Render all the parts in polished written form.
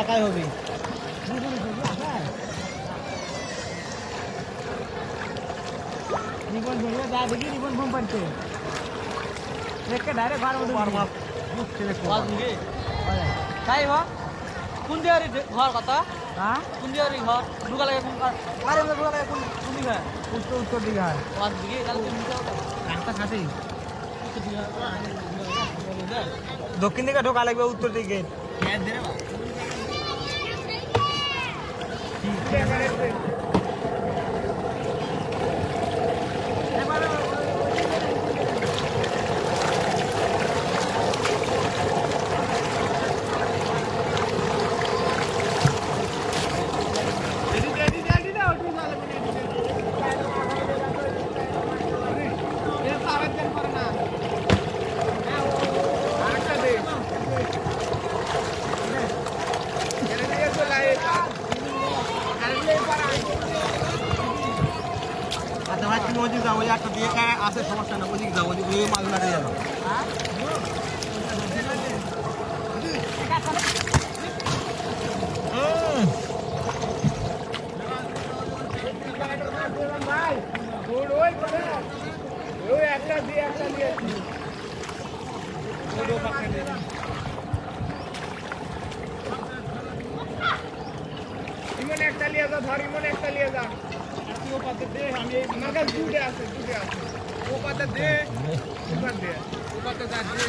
একাই হবে রিবন ধরে যা দেখি রিবন ফোন পাচ্ছে দেখে ডাইরেক্ট ঘর মধ্যে মার মার বাস নিয়ে তাই বা কোন দিয়ারি ঘর কথা হ্যাঁ কোন দিয়ারি ঘর ঢুকা লাগে কোন আরে ঢুকা লাগে কোন দিকে উত্তর দিকে হয় বাস দিকে তাহলে তুমি রাস্তা কাছেই দক্ষিণ দিকে ঢোকা লাগবে উত্তর দিকে ওদিকে যাও ওই একটা দিয়ে আছে সমস্যা না ওদিকে যাও ওই মাছগুলা দিয়ে যাবো ইমন একটা লিয়ে যা ধর ইমন একটা লিয়ে যা ও পাতে দে আমি আমার কাছে দুটো আছে ও পাতে দে ও পাতে যা দে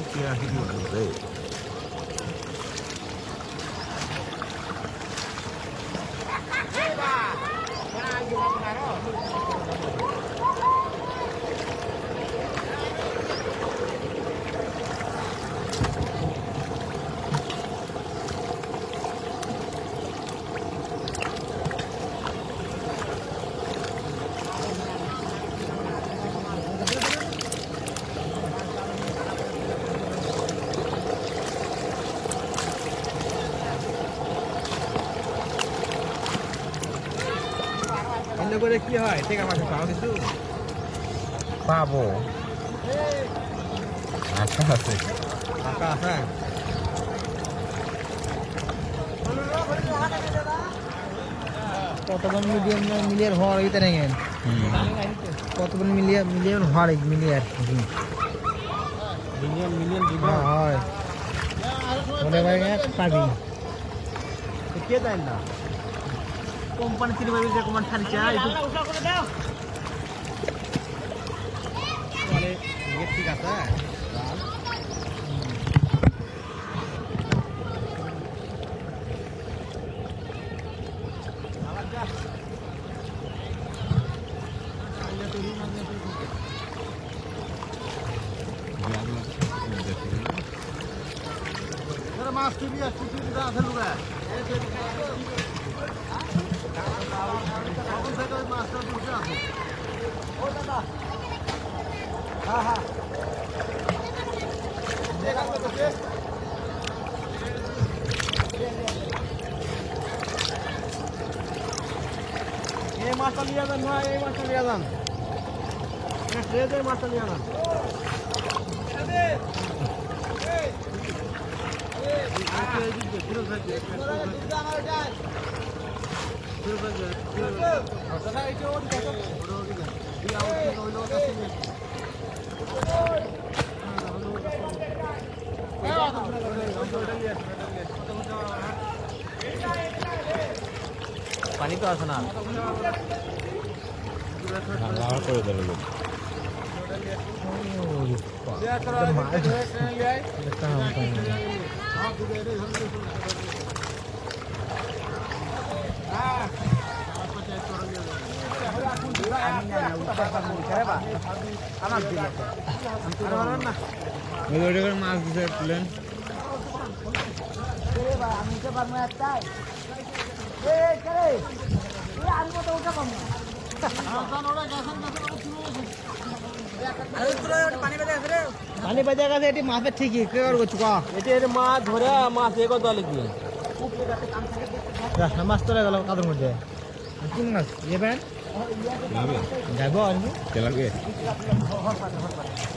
কি আছে কি বলবে এ বা বড় আগে বানারো করে কি হয় টাকা পয়সা পাও কিছু পাবো আচ্ছা আছে টাকা আছে কতজন মিলিয়ন হওয়ার হইতে নেই কতজন মিলিয়ন হওয়ার মিলিয়ন হয় মনে ভাই পাবি কে দেয় না কোম্পানি তিনি ভাবি যে কোম্পানি ছাড়ি চাই বলে ঠিক আছে মাছ টিভি আছে লুকা মাছটা দুটো আছে ও দাদা হ্যাঁ হ্যাঁ এই মাছটা নিয়ে যান না এই মাছটা নিয়ে যান মাছটা নিয়ে যান পানি তো আছে না করে দেবে মাছ দিতে তুলেন আমি তো পারবো একটাই আমি কত উঠে পাবো পানি বেজে গেছে এটি মাছের ঠিকই কে করছো ক এটি মাছ ধরে মাছ এ কত লিখি মাছ তোলা গেল কাদের মধ্যে কোন মাছ ইয়ে যাবে যাব লাগে